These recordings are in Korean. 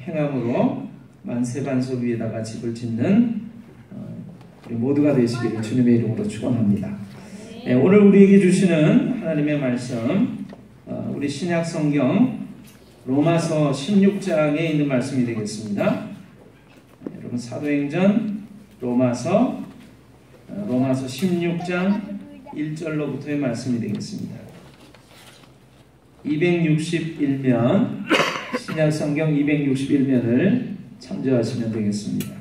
행함으로 만세반석 위에다가 집을 짓는 우리 모두가 되시기를 주님의 이름으로 축원합니다. 오늘 우리에게 주시는 하나님의 말씀, 우리 신약 성경 로마서 16장에 있는 말씀이 되겠습니다. 여러분 사도행전 로마서 16장 1절로부터의 말씀이 되겠습니다. 261면 신약 성경 261면을 참조하시면 되겠습니다.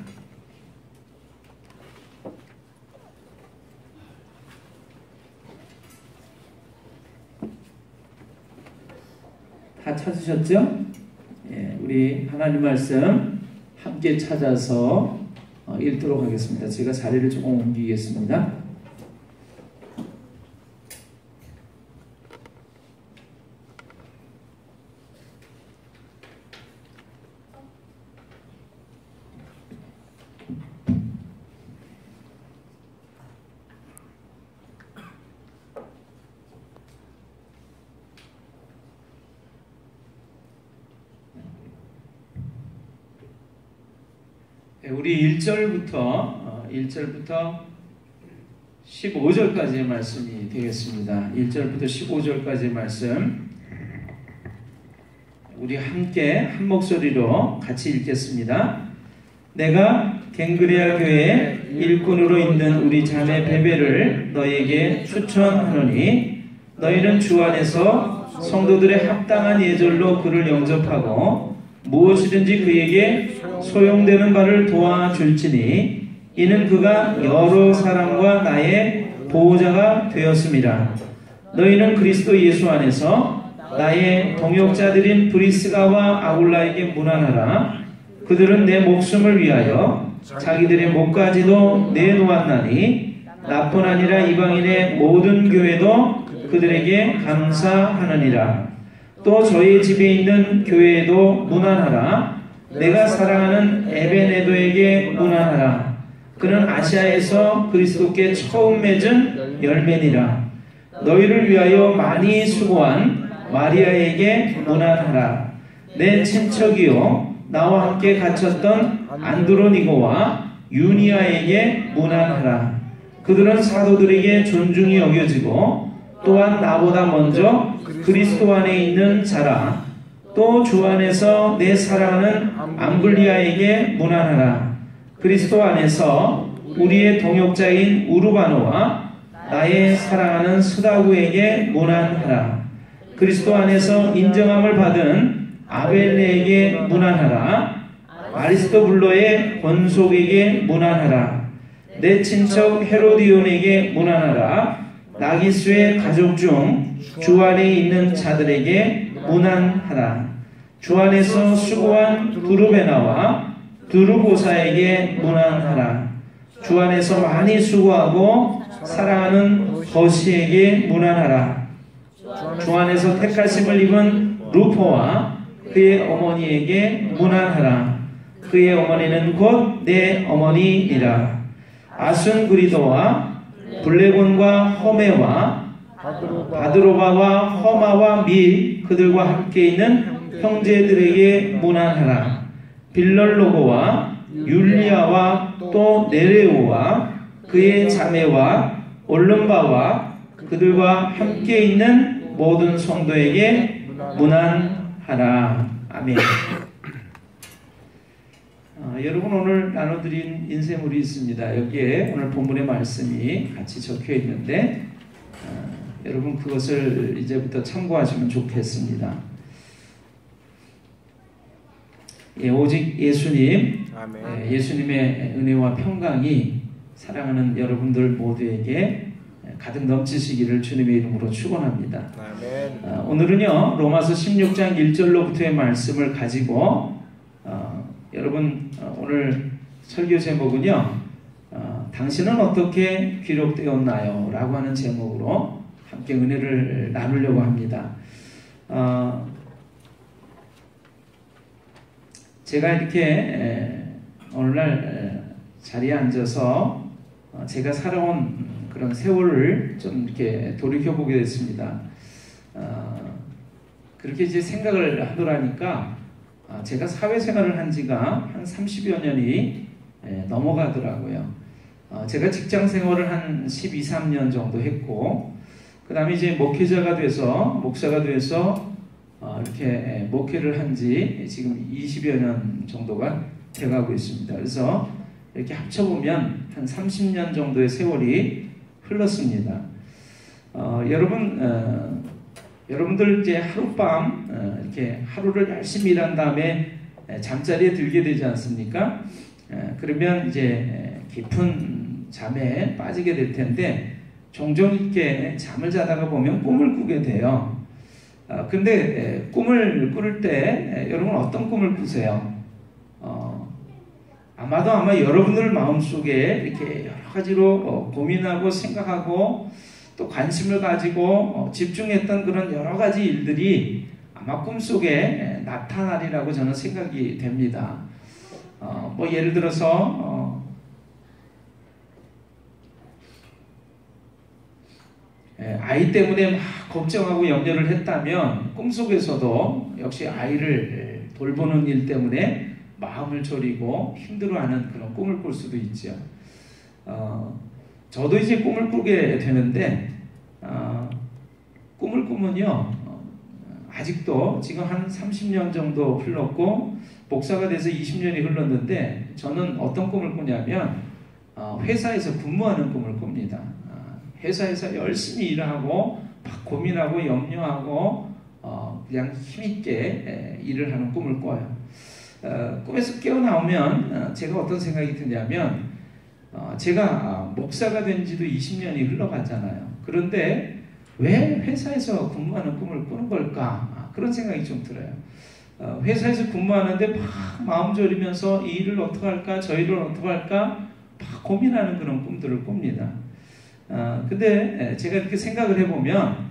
다 찾으셨죠? 우리 하나님 말씀 함께 찾아서 읽도록 하겠습니다. 제가 자리를 조금 옮기겠습니다. 우리 1절부터 15절까지의 말씀이 되겠습니다. 1절부터 15절까지의 말씀 우리 함께 한 목소리로 같이 읽겠습니다. 내가 갱그레아 교회 일꾼으로 있는 우리 자매 베베를 너희에게 추천하노니 너희는 주 안에서 성도들의 합당한 예절로 그를 영접하고 무엇이든지 그에게 소용되는 바를 도와줄지니 이는 그가 여러 사람과 나의 보호자가 되었음이라. 너희는 그리스도 예수 안에서 나의 동역자들인 브리스가와 아굴라에게 문안하라. 그들은 내 목숨을 위하여 자기들의 목까지도 내놓았나니 나뿐 아니라 이방인의 모든 교회도 그들에게 감사하느니라. 또 저희 집에 있는 교회에도 문안하라. 내가 사랑하는 에베네도에게 문안하라. 그는 아시아에서 그리스도께 처음 맺은 열매니라. 너희를 위하여 많이 수고한 마리아에게 문안하라. 내 친척이요 나와 함께 갇혔던 안드로니고와 유니아에게 문안하라. 그들은 사도들에게 존중이 여겨지고 또한 나보다 먼저 그리스도 안에 있는 자라. 또 주 안에서 내 사랑하는 암블리아에게 문안하라. 그리스도 안에서 우리의 동역자인 우르바노와 나의 사랑하는 스다구에게 문안하라. 그리스도 안에서 인정함을 받은 아벨레에게 문안하라. 아리스토블로의 권속에게 문안하라. 내 친척 헤로디온에게 문안하라. 나기수의 가족 중 주 안에 있는 자들에게 문안하라. 주 안에서 수고한 두르베나와 두르보사에게 문안하라. 주 안에서 많이 수고하고 사랑하는 거시에게 문안하라. 주 안에서 택하심을 입은 루포와 그의 어머니에게 문안하라. 그의 어머니는 곧 내 어머니니라. 아순그리도와 블레곤과 허메와 바드로바와 허마와 미 그들과 함께 있는 형제들에게 문안하라. 빌럴로고와 율리아와 또 네레오와 그의 자매와 올름바와 그들과 함께 있는 모든 성도에게 문안하라. 아멘. 여러분 오늘 나눠드린 인쇄물이 있습니다. 여기에 오늘 본문의 말씀이 같이 적혀 있는데 여러분 그것을 이제부터 참고하시면 좋겠습니다. 오직 예수님, 예수님의 은혜와 평강이 사랑하는 여러분들 모두에게 가득 넘치시기를 주님의 이름으로 축원합니다. 오늘은요 로마서 16장 1절로부터의 말씀을 가지고 여러분 오늘 설교 제목은요 당신은 어떻게 기록되었나요? 라고 하는 제목으로 함께 은혜를 나누려고 합니다. 제가 이렇게 오늘날 자리에 앉아서 제가 살아온 그런 세월을 좀 이렇게 돌이켜보게 됐습니다. 그렇게 이제 생각을 하더라니까 제가 사회생활을 한 지가 한 30여 년이 넘어가더라고요. 제가 직장 생활을 한 12, 13년 정도 했고, 그 다음에 이제 목사가 돼서 이렇게 목회를 한 지 지금 20여 년 정도가 돼가고 있습니다. 그래서 이렇게 합쳐보면 한 30년 정도의 세월이 흘렀습니다. 여러분들 이제 하룻밤 이렇게 하루를 열심히 일한 다음에 잠자리에 들게 되지 않습니까? 그러면 이제 깊은 잠에 빠지게 될 텐데 종종 이렇게 잠을 자다가 보면 꿈을 꾸게 돼요. 근데 꿈을 꿀 때 여러분 어떤 꿈을 꾸세요? 아마 여러분들 마음속에 이렇게 여러 가지로 고민하고 생각하고 또 관심을 가지고 집중했던 그런 여러 가지 일들이 아마 꿈속에 나타나리라고 저는 생각이 됩니다. 뭐 예를 들어서 아이 때문에 막 걱정하고 염려를 했다면 꿈속에서도 역시 아이를 돌보는 일 때문에 마음을 졸이고 힘들어하는 그런 꿈을 꿀 수도 있죠. 저도 이제 꿈을 꾸게 되는데 꿈을 꾸면요 아직도 지금 한 30년 정도 흘렀고 목사가 돼서 20년이 흘렀는데 저는 어떤 꿈을 꾸냐면 회사에서 근무하는 꿈을 꿉니다. 회사에서 열심히 일하고 막 고민하고 염려하고 그냥 힘있게 일을 하는 꿈을 꿔요. 꿈에서 깨어나오면 제가 어떤 생각이 드냐면 제가 목사가 된 지도 20년이 흘러갔잖아요. 그런데 왜 회사에서 근무하는 꿈을 꾸는 걸까? 그런 생각이 좀 들어요. 회사에서 근무하는데 막 마음 졸이면서 이 일을 어떻게 할까? 저 일을 어떻게 할까? 막 고민하는 그런 꿈들을 꿉니다. 근데 제가 이렇게 생각을 해보면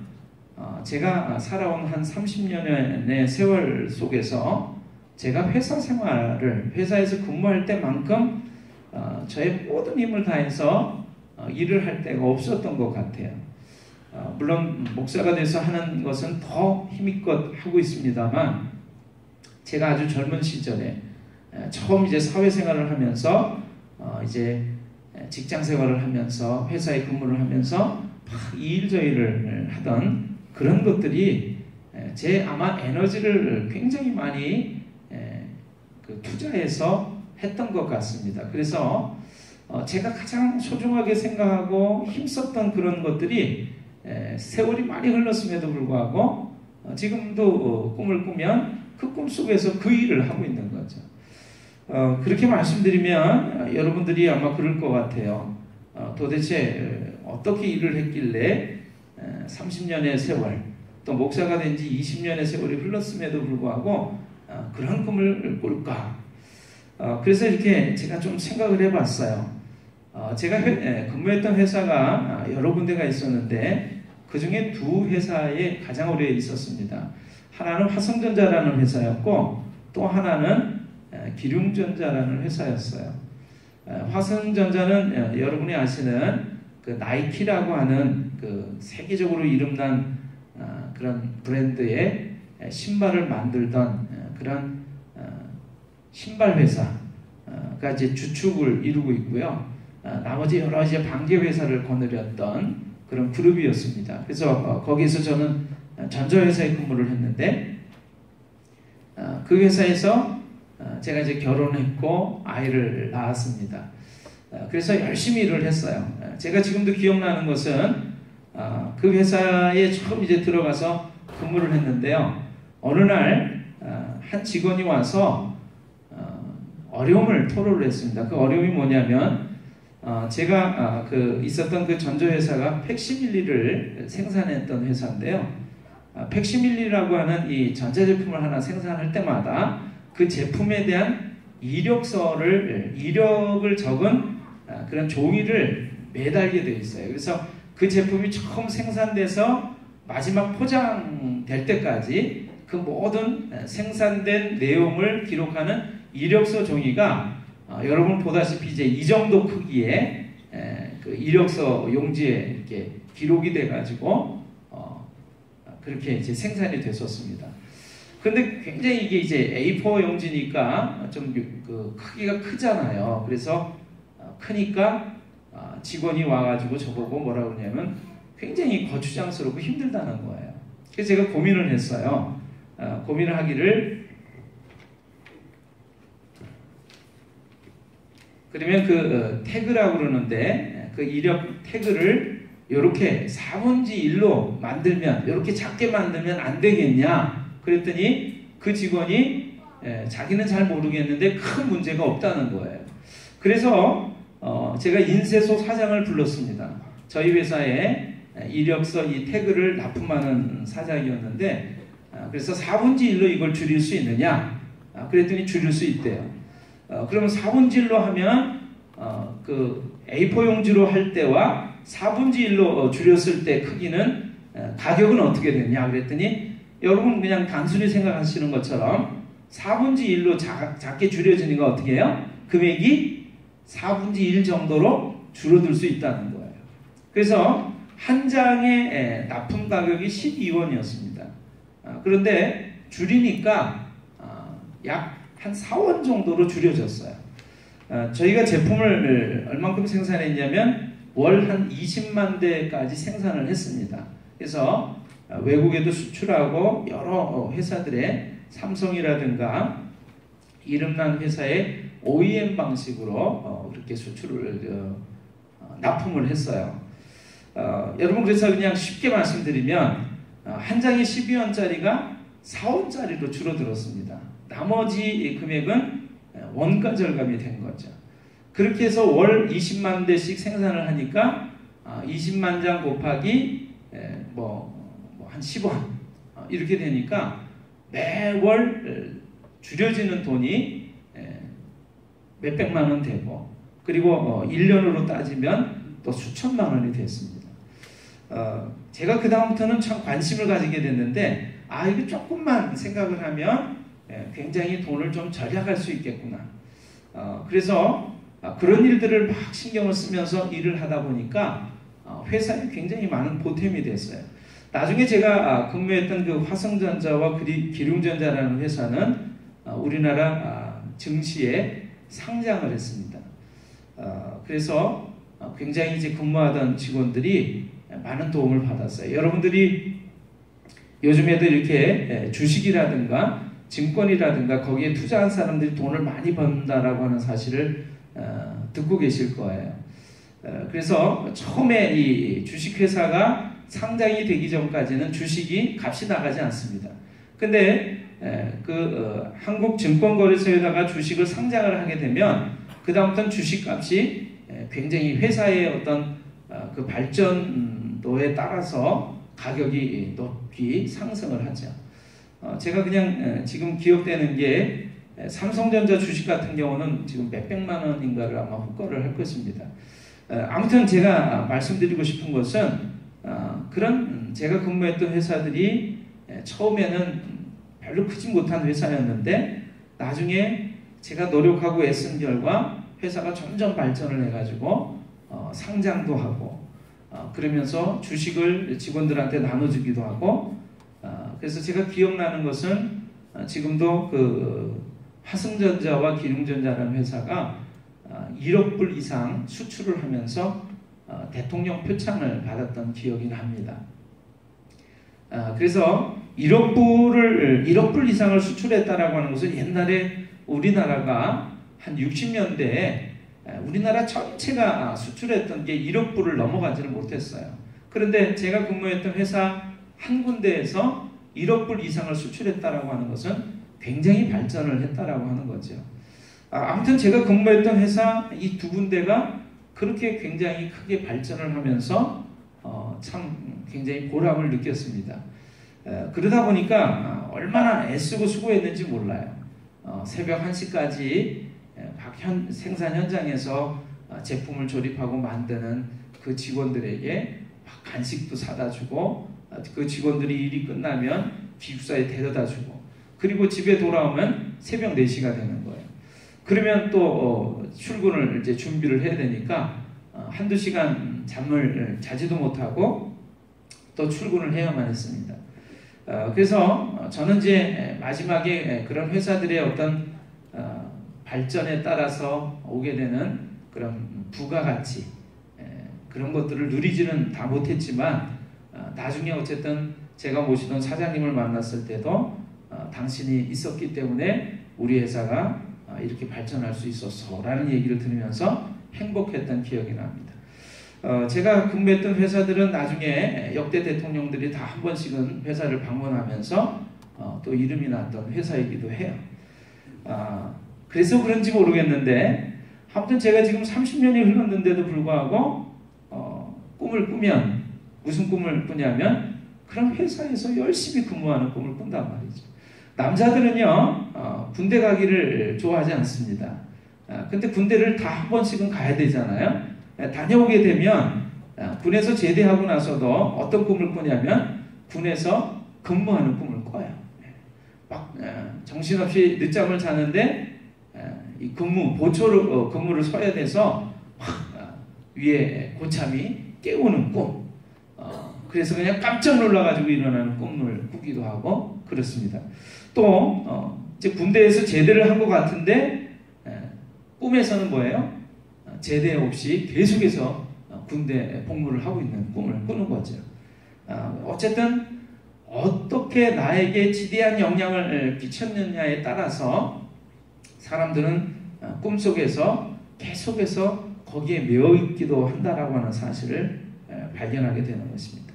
제가 살아온 한 30년의 세월 속에서 제가 회사에서 근무할 때만큼 저의 모든 힘을 다해서 일을 할 때가 없었던 것 같아요. 물론 목사가 돼서 하는 것은 더 힘껏 하고 있습니다만 제가 아주 젊은 시절에 처음 이제 사회생활을 하면서 이제 직장 생활을 하면서 회사에 근무를 하면서 막 이 일 저 일을 하던 그런 것들이 제 아마 에너지를 굉장히 많이 투자해서 했던 것 같습니다. 그래서 제가 가장 소중하게 생각하고 힘썼던 그런 것들이 세월이 많이 흘렀음에도 불구하고 지금도 꿈을 꾸면 그 꿈 속에서 그 일을 하고 있는 거죠. 그렇게 말씀드리면 여러분들이 아마 그럴 것 같아요. 도대체 어떻게 일을 했길래 30년의 세월 또 목사가 된 지 20년의 세월이 흘렀음에도 불구하고 그런 꿈을 꿀까? 그래서 이렇게 제가 좀 생각을 해봤어요. 제가 근무했던 회사가 여러 군데가 있었는데 그 중에 두 회사에 가장 오래 있었습니다. 하나는 화성전자라는 회사였고 또 하나는 기륭전자라는 회사였어요. 화성전자는 여러분이 아시는 그 나이키라고 하는 그 세계적으로 이름난 그런 브랜드의 신발을 만들던 그런 신발 회사가 이제 주축을 이루고 있고요. 나머지 여러 이제 반개 회사를 거느렸던 그런 그룹이었습니다. 그래서 거기서 저는 전자회사에 근무를 했는데 그 회사에서 제가 이제 결혼했고 아이를 낳았습니다. 그래서 열심히 일을 했어요. 제가 지금도 기억나는 것은 그 회사에 처음 이제 들어가서 근무를 했는데요. 어느 날 한 직원이 와서 어려움을 토로를 했습니다. 그 어려움이 뭐냐면 제가 있었던 그 전자회사가 팩시밀리를 생산했던 회사인데요. 팩시밀리라고 하는 이 전자제품을 하나 생산할 때마다 그 제품에 대한 이력을 적은 그런 종이를 매달게 되어 있어요. 그래서 그 제품이 처음 생산돼서 마지막 포장될 때까지 그 모든 생산된 내용을 기록하는 이력서 종이가 여러분 보다시피 이제 이 정도 크기의 그 이력서 용지에 이렇게 기록이 돼가지고 그렇게 이제 생산이 됐었습니다. 그런데 굉장히 이게 이제 A4 용지니까 좀 그 크기가 크잖아요. 그래서 크니까 직원이 와가지고 저보고 뭐라 그러냐면 굉장히 거추장스럽고 힘들다는 거예요. 그래서 제가 고민을 했어요. 고민을 하기를, 그러면 그 태그라고 그러는데 그 이력 태그를 이렇게 4분의 1로 만들면, 이렇게 작게 만들면 안 되겠냐 그랬더니 그 직원이 자기는 잘 모르겠는데 큰 문제가 없다는 거예요. 그래서 제가 인쇄소 사장을 불렀습니다. 저희 회사에 이력서 이 태그를 납품하는 사장이었는데, 그래서 4분의 1로 이걸 줄일 수 있느냐 그랬더니 줄일 수 있대요. 그러면 4분의 1로 하면 그 A4 용지로 할 때와 4분의 1로 줄였을 때 크기는 가격은 어떻게 되냐 그랬더니, 여러분 그냥 단순히 생각하시는 것처럼 4분의 1로 작게 줄여지니까 어떻게 해요? 금액이 4분의 1 정도로 줄어들 수 있다는 거예요. 그래서 한 장의 납품 가격이 12원이었습니다. 그런데 줄이니까 약 한 4원 정도로 줄여졌어요. 저희가 제품을 얼만큼 생산했냐면 월 한 20만 대까지 생산을 했습니다. 그래서 외국에도 수출하고 여러 회사들의, 삼성이라든가 이름난 회사의 OEM 방식으로 그렇게 수출을 납품을 했어요. 여러분, 그래서 그냥 쉽게 말씀드리면 한 장이 12원짜리가 4원짜리로 줄어들었습니다. 나머지 금액은 원가 절감이 된 거죠. 그렇게 해서 월 20만 대씩 생산을 하니까 20만 장 곱하기 한 10원 이렇게 되니까 매월 줄여지는 돈이 몇백만 원 되고, 그리고 1년으로 따지면 또 수천만 원이 됐습니다. 제가 그 다음부터는 참 관심을 가지게 됐는데, 이거 조금만 생각을 하면 굉장히 돈을 좀 절약할 수 있겠구나. 그래서 그런 일들을 막 신경을 쓰면서 일을 하다 보니까 회사에 굉장히 많은 보탬이 됐어요. 나중에 제가 근무했던 그 화성전자와 기륭전자라는 회사는 우리나라 증시에 상장을 했습니다. 그래서 굉장히 이제 근무하던 직원들이 많은 도움을 받았어요. 여러분들이 요즘에도 이렇게 주식이라든가 증권이라든가 거기에 투자한 사람들이 돈을 많이 번다라고 하는 사실을 듣고 계실 거예요. 그래서 처음에 이 주식회사가 상장이 되기 전까지는 주식이 값이 나가지 않습니다. 근데 한국증권거래소에다가 주식을 상장을 하게 되면 그 다음부터는 주식값이 굉장히 회사의 어떤 그 발전도에 따라서 가격이 높이 상승을 하죠. 제가 그냥 지금 기억되는 게 삼성전자 주식 같은 경우는 지금 몇백만 원인가를 아마 호가를 할 것입니다. 아무튼 제가 말씀드리고 싶은 것은 그런 제가 근무했던 회사들이 처음에는 별로 크지 못한 회사였는데 나중에 제가 노력하고 애쓴 결과 회사가 점점 발전을 해가지고 상장도 하고 그러면서 주식을 직원들한테 나눠주기도 하고, 그래서 제가 기억나는 것은 지금도 그 화성전자와 기륭전자라는 회사가 1억 불 이상 수출을 하면서 대통령 표창을 받았던 기억이 납니다. 그래서 1억 불 이상을 수출했다라고 하는 것은 옛날에 우리나라가 한 60년대에 우리나라 전체가 수출했던 게 1억 불을 넘어가지는 못했어요. 그런데 제가 근무했던 회사 한 군데에서 1억 불 이상을 수출했다라고 하는 것은 굉장히 발전을 했다라고 하는 거죠. 아무튼 제가 근무했던 회사 이 두 군데가 그렇게 굉장히 크게 발전을 하면서 참 굉장히 보람을 느꼈습니다. 그러다 보니까 얼마나 애쓰고 수고했는지 몰라요. 새벽 1시까지 생산 현장에서 제품을 조립하고 만드는 그 직원들에게 간식도 사다 주고, 그 직원들이 일이 끝나면 기숙사에 데려다 주고, 그리고 집에 돌아오면 새벽 4시가 되는 거예요. 그러면 또 출근을 이제 준비를 해야 되니까 한두 시간 잠을 자지도 못하고 또 출근을 해야만 했습니다. 그래서 저는 이제 마지막에 그런 회사들의 어떤 발전에 따라서 오게 되는 그런 부가가치, 그런 것들을 누리지는 다 못했지만 나중에 어쨌든 제가 모시던 사장님을 만났을 때도 당신이 있었기 때문에 우리 회사가 이렇게 발전할 수 있었어 라는 얘기를 들으면서 행복했던 기억이 납니다. 제가 근무했던 회사들은 나중에 역대 대통령들이 다 한 번씩은 회사를 방문하면서 또 이름이 났던 회사이기도 해요. 그래서 그런지 모르겠는데 아무튼 제가 지금 30년이 흘렀는데도 불구하고 꿈을 꾸면 무슨 꿈을 꾸냐면 그런 회사에서 열심히 근무하는 꿈을 꾼단 말이죠. 남자들은요 군대 가기를 좋아하지 않습니다. 근데 군대를 다 한 번씩은 가야 되잖아요. 다녀오게 되면 군에서 제대하고 나서도 어떤 꿈을 꾸냐면 군에서 근무하는 꿈을 꿔요. 막 정신없이 늦잠을 자는데 이 보초로 근무를 서야 돼서 막 위에 고참이 깨우는 꿈. 그래서 그냥 깜짝 놀라가지고 일어나는 꿈을 꾸기도 하고 그렇습니다. 또 이제 군대에서 제대를 한 것 같은데 꿈에서는 뭐예요? 제대 없이 계속해서 군대 복무를 하고 있는 꿈을 꾸는 거죠. 어쨌든 어떻게 나에게 지대한 영향을 끼쳤느냐에 따라서 사람들은 꿈속에서 계속해서 거기에 매여 있기도 한다라고 하는 사실을 발견하게 되는 것입니다.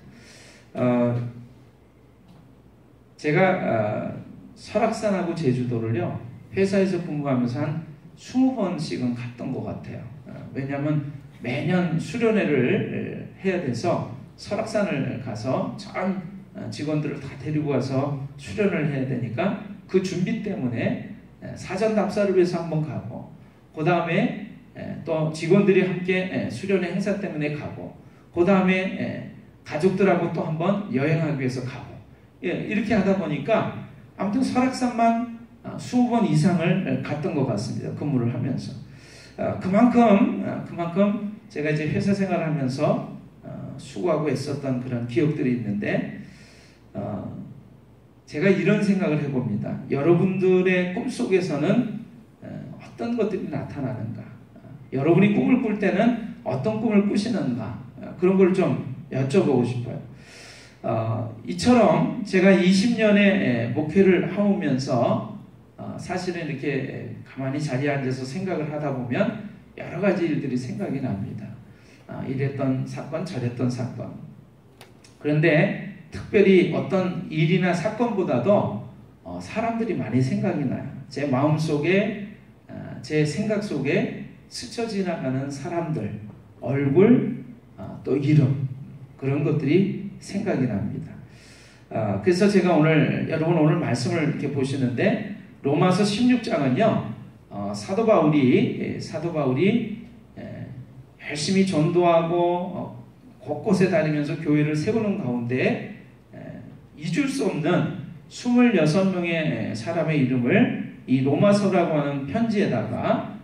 제가 설악산하고 제주도를요 회사에서 근무하면서 한 20번씩은 갔던 것 같아요. 왜냐하면 매년 수련회를 해야 돼서 설악산을 가서 전 직원들을 다 데리고 가서 수련을 해야 되니까 그 준비 때문에 사전 답사를 위해서 한번 가고 그 다음에 또 직원들이 함께 수련회 행사 때문에 가고 그 다음에 가족들하고 또 한번 여행하기 위해서 가고 이렇게 하다 보니까 아무튼 설악산만 20번 이상을 갔던 것 같습니다. 근무를 하면서. 그만큼 제가 이제 회사 생활을 하면서 수고하고 애썼던 그런 기억들이 있는데 제가 이런 생각을 해봅니다. 여러분들의 꿈속에서는 어떤 것들이 나타나는가? 여러분이 꿈을 꿀 때는 어떤 꿈을 꾸시는가? 그런 걸 좀 여쭤보고 싶어요. 이처럼 제가 20년의 목회를 하면서 사실은 이렇게 가만히 자리에 앉아서 생각을 하다 보면 여러 가지 일들이 생각이 납니다. 이랬던 사건, 저랬던 사건. 그런데 특별히 어떤 일이나 사건보다도 사람들이 많이 생각이 나요. 제 마음속에, 제 생각 속에 스쳐 지나가는 사람들, 얼굴, 또 이름, 그런 것들이 생각이 납니다. 그래서 제가 여러분 오늘 말씀을 이렇게 보시는데 로마서 16장은요 사도 바울이 열심히 전도하고 곳곳에 다니면서 교회를 세우는 가운데 잊을 수 없는 26명의 사람의 이름을 이 로마서라고 하는 편지에다가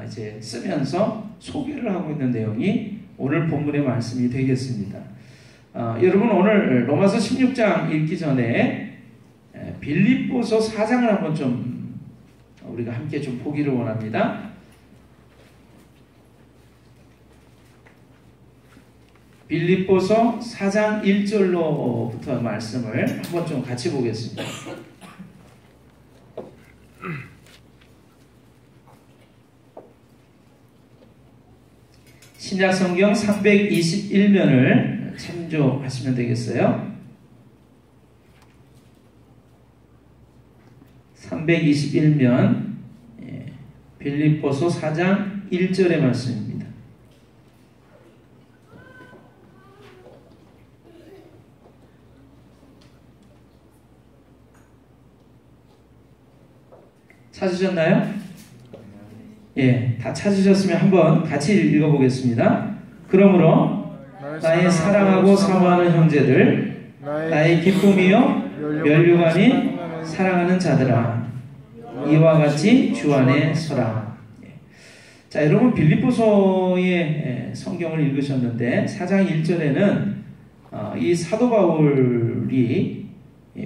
이제 쓰면서 소개를 하고 있는 내용이 오늘 본문의 말씀이 되겠습니다. 여러분 오늘 로마서 16장 읽기 전에 빌립보서 4장을 한번 좀 우리가 함께 좀 보기를 원합니다. 빌립보서 4장 1절로부터 말씀을 한번 좀 같이 보겠습니다. 신약성경 321면을 참조하시면 되겠어요. 321면 빌립보서 4장 1절의 말씀입니다. 찾으셨나요? 예, 다 찾으셨으면 한번 같이 읽어보겠습니다. 그러므로 나의 사랑하고 사모하는 형제들, 나의 기쁨이요 면류관이 사랑하는 자들아, 이와 같이 주 안에 서라. 자, 여러분 빌립보서의 성경을 읽으셨는데 4장 1절에는 이 사도 바울이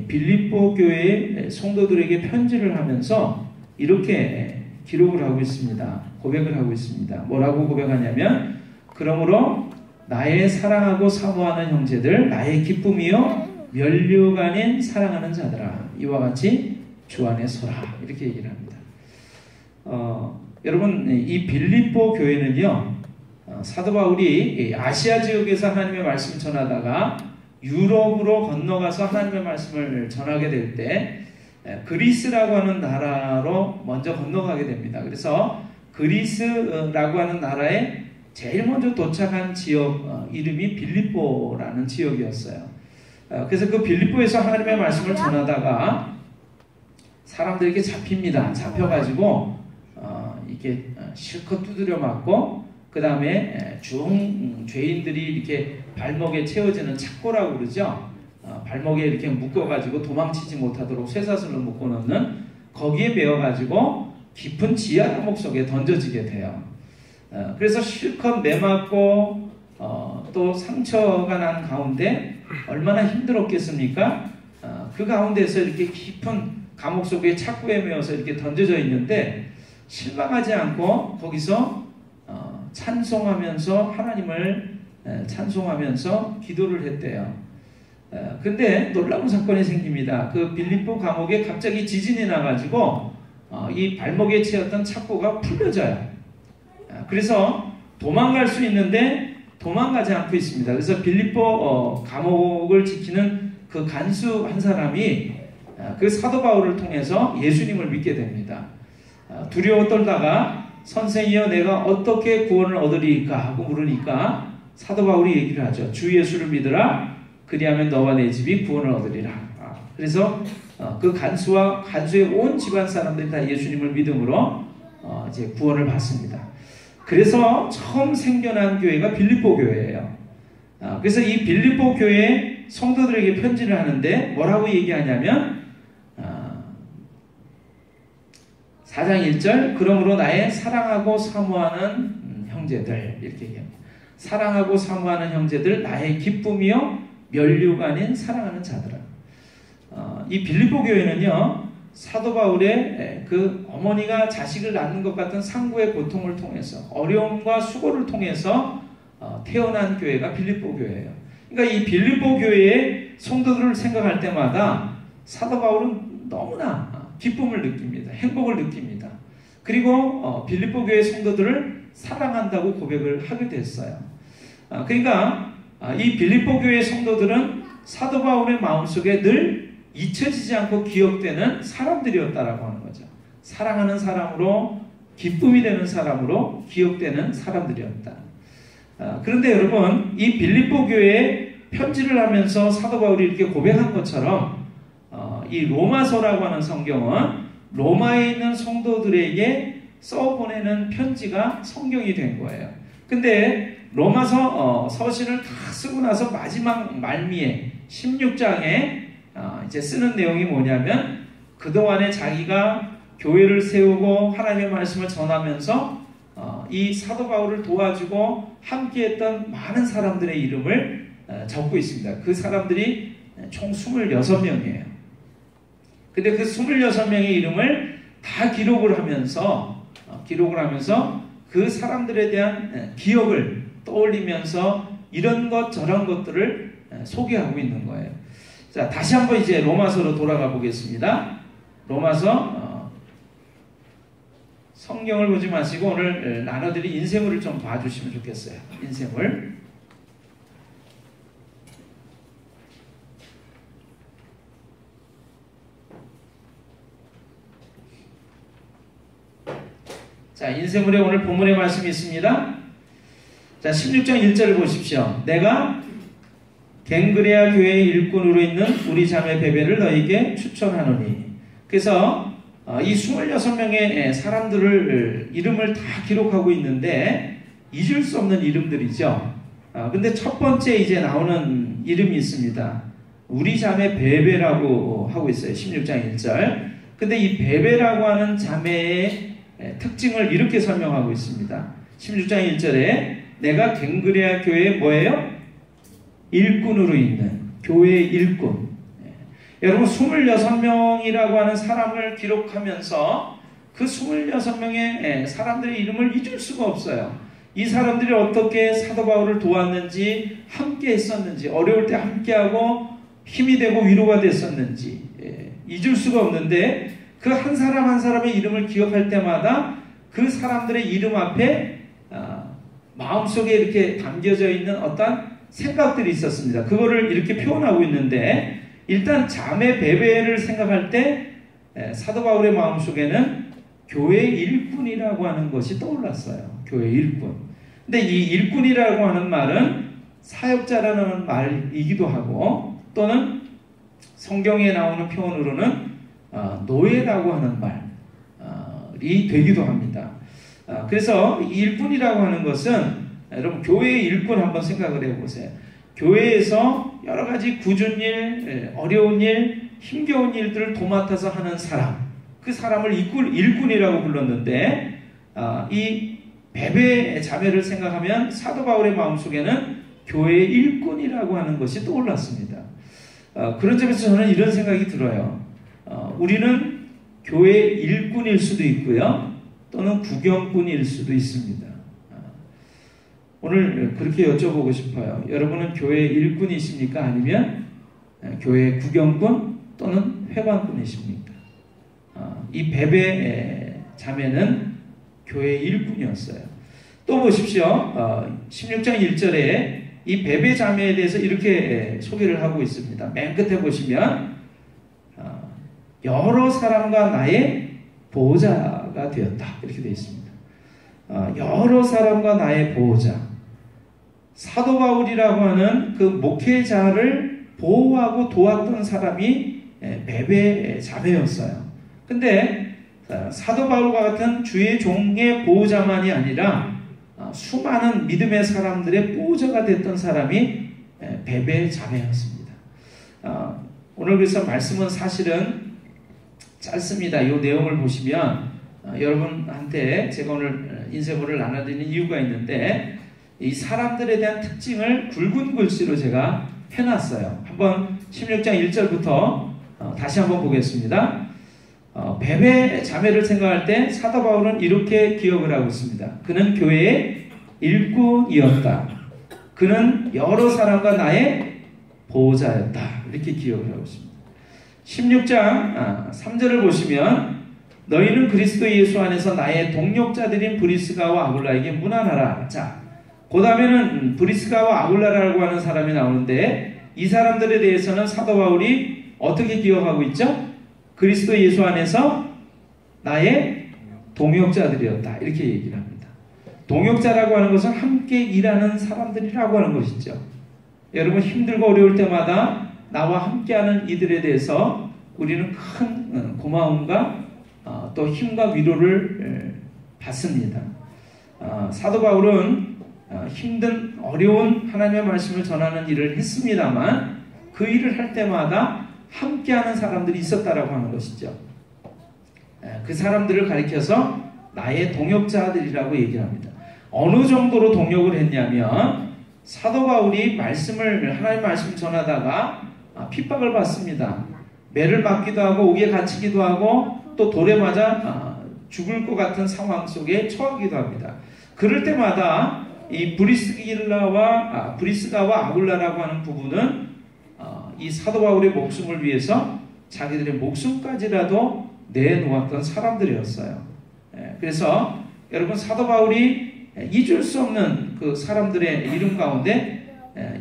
빌립보 교회의 성도들에게 편지를 하면서 이렇게 기록을 하고 있습니다. 고백을 하고 있습니다. 뭐라고 고백하냐면, 그러므로 나의 사랑하고 사모하는 형제들, 나의 기쁨이요 면류가 아닌 사랑하는 자들아, 이와 같이 주 안에 서라, 이렇게 얘기를 합니다. 여러분, 이 빌립보 교회는요, 사도 바울이 아시아 지역에서 하나님의 말씀을 전하다가 유럽으로 건너가서 하나님의 말씀을 전하게 될 때 그리스라고 하는 나라로 먼저 건너가게 됩니다. 그래서 그리스라고 하는 나라에 제일 먼저 도착한 지역 이름이 빌립보라는 지역이었어요. 그래서 그 빌립보에서 하나님의 말씀을 전하다가 사람들에게 잡힙니다. 잡혀가지고 이렇게 실컷 두드려 맞고, 그 다음에 죄인들이 이렇게 발목에 채워지는 착고라고 그러죠. 발목에 이렇게 묶어가지고 도망치지 못하도록 쇠사슬로 묶어놓는, 거기에 매어가지고 깊은 지하 감옥 속에 던져지게 돼요. 그래서 실컷 매맞고 또 상처가 난 가운데 얼마나 힘들었겠습니까? 그 가운데서 이렇게 깊은 감옥 속에 착고에 매어서 이렇게 던져져 있는데 실망하지 않고 거기서 찬송하면서 하나님을 찬송하면서 기도를 했대요. 근데 놀라운 사건이 생깁니다. 그 빌립보 감옥에 갑자기 지진이 나가지고 이 발목에 채였던 착고가 풀려져요. 그래서 도망갈 수 있는데 도망가지 않고 있습니다. 그래서 빌립보 감옥을 지키는 그 간수 한 사람이 그 사도 바울을 통해서 예수님을 믿게 됩니다. 두려워 떨다가 선생이여 내가 어떻게 구원을 얻으리까 하고 물으니까 사도 바울이 얘기를 하죠. 주 예수를 믿으라. 그리하면 너와 내 집이 구원을 얻으리라. 그래서 그 간수의 온 집안 사람들이 다 예수님을 믿음으로 이제 구원을 받습니다. 그래서 처음 생겨난 교회가 빌립보 교회예요. 그래서 이 빌립보 교회 성도들에게 편지를 하는데 뭐라고 얘기하냐면 4장 1절, 그러므로 나의 사랑하고 사모하는 형제들, 이렇게 얘기합니다. 사랑하고 사모하는 형제들, 나의 기쁨이요 면류가 아닌 사랑하는 자들아. 이 빌립보 교회는요, 사도 바울의 그 어머니가 자식을 낳는 것 같은 상구의 고통을 통해서, 어려움과 수고를 통해서 태어난 교회가 빌립보 교회예요. 그러니까 이 빌립보 교회의 성도들을 생각할 때마다 사도 바울은 너무나 기쁨을 느낍니다. 행복을 느낍니다. 그리고 빌립보 교회 성도들을 사랑한다고 고백을 하게 됐어요. 그러니까 이 빌립보 교회 성도들은 사도 바울의 마음속에 늘 잊혀지지 않고 기억되는 사람들이었다라고 하는 거죠. 사랑하는 사람으로, 기쁨이 되는 사람으로 기억되는 사람들이었다. 그런데 여러분, 이 빌립보 교회에 편지를 하면서 사도 바울이 이렇게 고백한 것처럼 이 로마서라고 하는 성경은 로마에 있는 성도들에게 써보내는 편지가 성경이 된 거예요. 근데 로마서 서신을 다 쓰고 나서 마지막 말미에 16장에 이제 쓰는 내용이 뭐냐면, 그동안에 자기가 교회를 세우고 하나님의 말씀을 전하면서 이 사도 바울을 도와주고 함께했던 많은 사람들의 이름을 적고 있습니다. 그 사람들이 총 26명이에요. 근데 그 26명의 이름을 다 기록을 하면서 그 사람들에 대한 기억을 떠올리면서 이런 것 저런 것들을 소개하고 있는 거예요. 자, 다시 한번 이제 로마서로 돌아가 보겠습니다. 로마서 성경을 보지 마시고 오늘 나눠드린 인쇄물을 좀 봐주시면 좋겠어요. 인쇄물. 자, 인쇄물에 오늘 본문의 말씀이 있습니다. 자, 16장 1절을 보십시오. 내가 갱그레아 교회의 일꾼으로 있는 우리 자매 베베를 너에게 추천하노니. 그래서 이 26명의 사람들을 이름을 다 기록하고 있는데 잊을 수 없는 이름들이죠. 근데 첫 번째 이제 나오는 이름이 있습니다. 우리 자매 베베라고 하고 있어요. 16장 1절. 근데 이 베베라고 하는 자매의 특징을 이렇게 설명하고 있습니다. 16장 1절에 내가 갱그레아 교회의 뭐예요? 일꾼으로 있는 교회의 일꾼. 여러분 26명이라고 하는 사람을 기록하면서 그 26명의 사람들의 이름을 잊을 수가 없어요. 이 사람들이 어떻게 사도 바울을 도왔는지, 함께 했었는지, 어려울 때 함께하고 힘이 되고 위로가 됐었는지 잊을 수가 없는데, 그 한 사람 한 사람의 이름을 기억할 때마다 그 사람들의 이름 앞에 마음속에 이렇게 담겨져 있는 어떤 생각들이 있었습니다. 그거를 이렇게 표현하고 있는데, 일단 자매 베베를 생각할 때 사도 바울의 마음속에는 교회 일꾼이라고 하는 것이 떠올랐어요. 교회 일꾼. 근데 이 일꾼이라고 하는 말은 사역자라는 말이기도 하고, 또는 성경에 나오는 표현으로는 노예라고 하는 말이 되기도 합니다. 그래서 이 일꾼이라고 하는 것은, 여러분 교회의 일꾼 한번 생각을 해보세요. 교회에서 여러 가지 굳은 일, 어려운 일, 힘겨운 일들을 도맡아서 하는 사람, 그 사람을 일꾼이라고 불렀는데, 이 베베 자매를 생각하면 사도 바울의 마음속에는 교회의 일꾼이라고 하는 것이 떠올랐습니다. 그런 점에서 저는 이런 생각이 들어요. 우리는 교회의 일꾼일 수도 있고요, 또는 구경꾼일 수도 있습니다. 오늘 그렇게 여쭤보고 싶어요. 여러분은 교회 일꾼이십니까? 아니면 교회 구경꾼 또는 회관꾼이십니까? 이 베베 자매는 교회 일꾼이었어요. 또 보십시오. 16장 1절에 이 베베 자매에 대해서 이렇게 소개를 하고 있습니다. 맨 끝에 보시면 여러 사람과 나의 보호자가 되었다, 이렇게 되어 있습니다. 여러 사람과 나의 보호자. 사도 바울이라고 하는 그 목회자를 보호하고 도왔던 사람이 베베 자매였어요. 근데 사도 바울과 같은 주의 종의 보호자만이 아니라 수많은 믿음의 사람들의 보호자가 됐던 사람이 베베 자매였습니다. 오늘 그래서 말씀은 사실은 짧습니다. 이 내용을 보시면 여러분한테 제가 오늘 인쇄물을 나눠드리는 이유가 있는데, 이 사람들에 대한 특징을 굵은 글씨로 제가 해놨어요. 한번 16장 1절부터 다시 한번 보겠습니다. 베베 자매를 생각할 때 사도 바울은 이렇게 기억을 하고 있습니다. 그는 교회의 일꾼이었다. 그는 여러 사람과 나의 보호자였다. 이렇게 기억을 하고 있습니다. 16장 3절을 보시면, 너희는 그리스도 예수 안에서 나의 동력자들인 브리스가와 아굴라에게 문안하라. 자, 그 다음에는 브리스가와 아굴라라고 하는 사람이 나오는데, 이 사람들에 대해서는 사도 바울이 어떻게 기억하고 있죠? 그리스도 예수 안에서 나의 동역자들이었다, 이렇게 얘기를 합니다. 동역자라고 하는 것은 함께 일하는 사람들이라고 하는 것이죠. 여러분 힘들고 어려울 때마다 나와 함께하는 이들에 대해서 우리는 큰 고마움과 또 힘과 위로를 받습니다. 사도 바울은 힘든 어려운 하나님의 말씀을 전하는 일을 했습니다만, 그 일을 할 때마다 함께하는 사람들이 있었다라고 하는 것이죠. 그 사람들을 가리켜서 나의 동역자들이라고 얘기를 합니다. 어느 정도로 동역을 했냐면, 사도 바울이 하나님의 말씀을 전하다가 핍박을 받습니다. 매를 맞기도 하고 옥에 갇히기도 하고 또 돌에 맞아 죽을 것 같은 상황 속에 처하기도 합니다. 그럴 때마다 이 브리스가와 아굴라라고 하는 부부는 이 사도 바울의 목숨을 위해서 자기들의 목숨까지라도 내놓았던 사람들이었어요. 그래서 여러분 사도 바울이 잊을 수 없는 그 사람들의 이름 가운데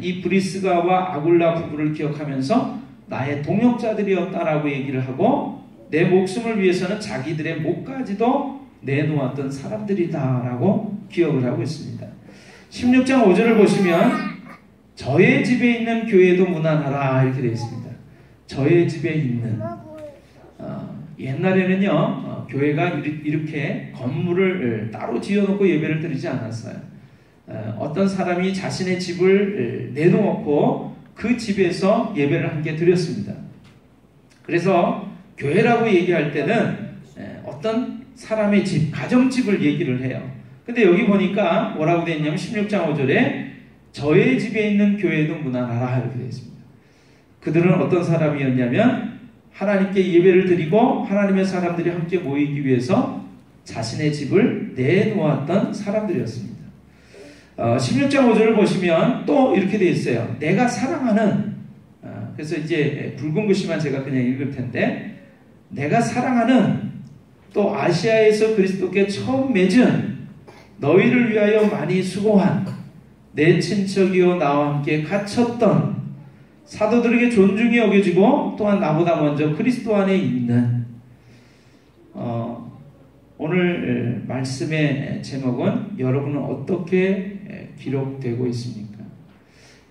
이 브리스가와 아굴라 부부를 기억하면서 나의 동역자들이었다라고 얘기를 하고, 내 목숨을 위해서는 자기들의 목까지도 내놓았던 사람들이다라고 기억을 하고 있습니다. 16장 5절을 보시면 저의 집에 있는 교회도 문안하라, 이렇게 되어 있습니다. 저의 집에 있는, 옛날에는요 교회가 이렇게 건물을 따로 지어놓고 예배를 드리지 않았어요. 어떤 사람이 자신의 집을 내놓고 그 집에서 예배를 함께 드렸습니다. 그래서 교회라고 얘기할 때는 어떤 사람의 집, 가정집을 얘기를 해요. 근데 여기 보니까 뭐라고 되어 있냐면 16장 5절에 저의 집에 있는 교회도 문안하라, 이렇게 되어 있습니다. 그들은 어떤 사람이었냐면 하나님께 예배를 드리고 하나님의 사람들이 함께 모이기 위해서 자신의 집을 내놓았던 사람들이었습니다. 16장 5절을 보시면 또 이렇게 되어 있어요. 내가 사랑하는, 그래서 이제 굵은 글씨만 제가 그냥 읽을 텐데, 내가 사랑하는 또 아시아에서 그리스도께 처음 맺은 너희를 위하여 많이 수고한 내 친척이요 나와 함께 갇혔던 사도들에게 존중이 여겨지고 또한 나보다 먼저 그리스도 안에 있는, 오늘 말씀의 제목은 여러분은 어떻게 기록되고 있습니까?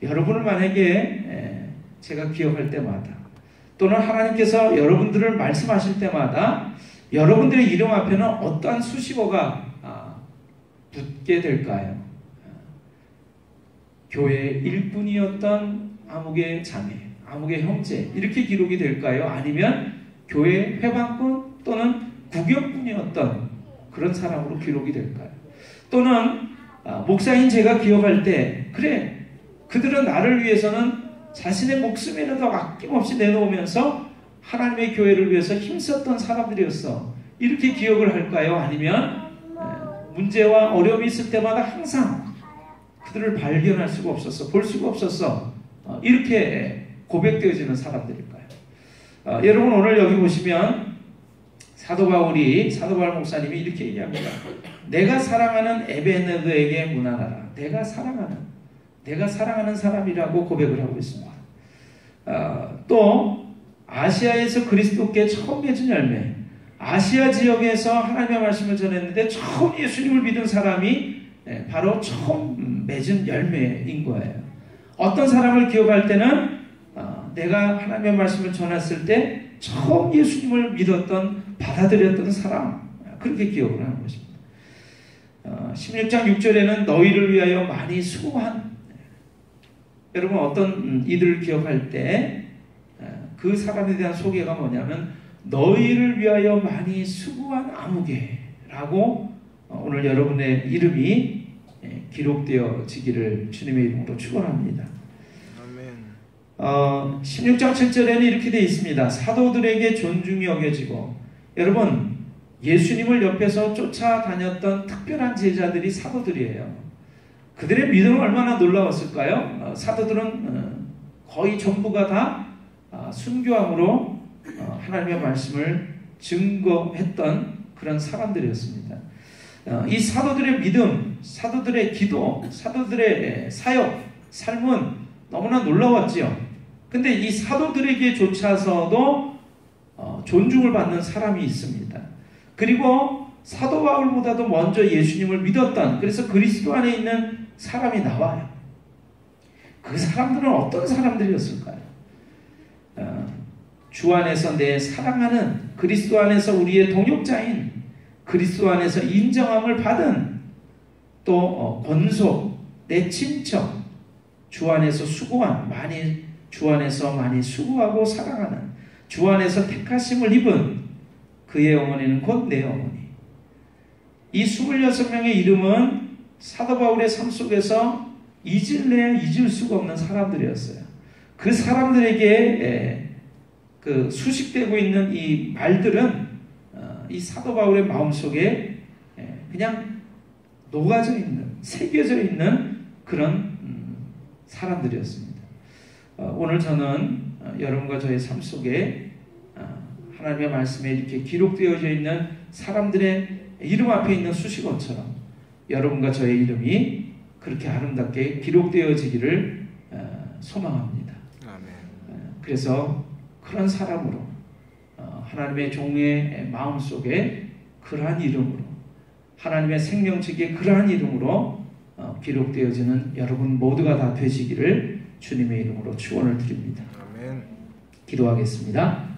여러분을 만약에 제가 기억할 때마다 또는 하나님께서 여러분들을 말씀하실 때마다 여러분들의 이름 앞에는 어떠한 수식어가 붙게 될까요? 교회의 일꾼이었던 아무개 자매, 아무개 형제 이렇게 기록이 될까요? 아니면 교회 회방꾼 또는 구경꾼이었던 그런 사람으로 기록이 될까요? 또는 목사인 제가 기억할 때 그래 그들은 나를 위해서는 자신의 목숨이라도 아낌없이 내놓으면서 하나님의 교회를 위해서 힘썼던 사람들이었어 이렇게 기억을 할까요? 아니면 문제와 어려움이 있을 때마다 항상 그들을 발견할 수가 없었어, 볼 수가 없었어, 이렇게 고백되어지는 사람들일까요? 여러분 오늘 여기 보시면 사도 바울 목사님이 이렇게 얘기합니다. 내가 사랑하는 에베네드에게 문안하라. 내가 사랑하는 사람이라고 고백을 하고 있습니다. 또 아시아에서 그리스도께 처음 맺은 열매, 아시아 지역에서 하나님의 말씀을 전했는데 처음 예수님을 믿은 사람이 바로 처음 맺은 열매인 거예요. 어떤 사람을 기억할 때는 내가 하나님의 말씀을 전했을 때 처음 예수님을 믿었던, 받아들였던 사람, 그렇게 기억을 하는 것입니다. 16장 6절에는 너희를 위하여 많이 수고한, 여러분 어떤 이들을 기억할 때 그 사람에 대한 소개가 뭐냐면 너희를 위하여 많이 수고한 아무개라고 오늘 여러분의 이름이 기록되어지기를 주님의 이름으로 축원합니다. 16장 7절에는 이렇게 되어 있습니다. 사도들에게 존중이 여겨지고, 여러분 예수님을 옆에서 쫓아다녔던 특별한 제자들이 사도들이에요. 그들의 믿음은 얼마나 놀라웠을까요? 사도들은 거의 전부가 다 순교함으로 하나님의 말씀을 증거했던 그런 사람들이었습니다. 이 사도들의 믿음, 사도들의 기도, 사도들의 사역, 삶은 너무나 놀라웠지요. 근데 이 사도들에게 조차서도 존중을 받는 사람이 있습니다. 그리고 사도 바울보다도 먼저 예수님을 믿었던, 그래서 그리스도 안에 있는 사람이 나와요. 그 사람들은 어떤 사람들이었을까요? 주 안에서 내 사랑하는, 그리스도 안에서 우리의 동역자인, 그리스도 안에서 인정함을 받은, 또 권속, 내 친척, 주 안에서 수고한, 주 안에서 많이 수고하고 사랑하는, 주 안에서 택하심을 입은 그의 어머니는 곧 내 어머니. 이 26명의 이름은 사도 바울의 삶 속에서 잊을래야 잊을 수가 없는 사람들이었어요. 그 사람들에게 그 수식되고 있는 이 말들은 이 사도 바울의 마음속에 그냥 녹아져 있는, 새겨져 있는 그런 사람들이었습니다. 오늘 저는 여러분과 저의 삶 속에 하나님의 말씀에 이렇게 기록되어져 있는 사람들의 이름 앞에 있는 수식어처럼 여러분과 저의 이름이 그렇게 아름답게 기록되어지기를 소망합니다. 그래서 그런 사람으로 하나님의 종의 마음속에 그러한 이름으로, 하나님의 생명책에 그러한 이름으로 기록되어지는 여러분 모두가 다 되시기를 주님의 이름으로 축원을 드립니다. 아멘. 기도하겠습니다.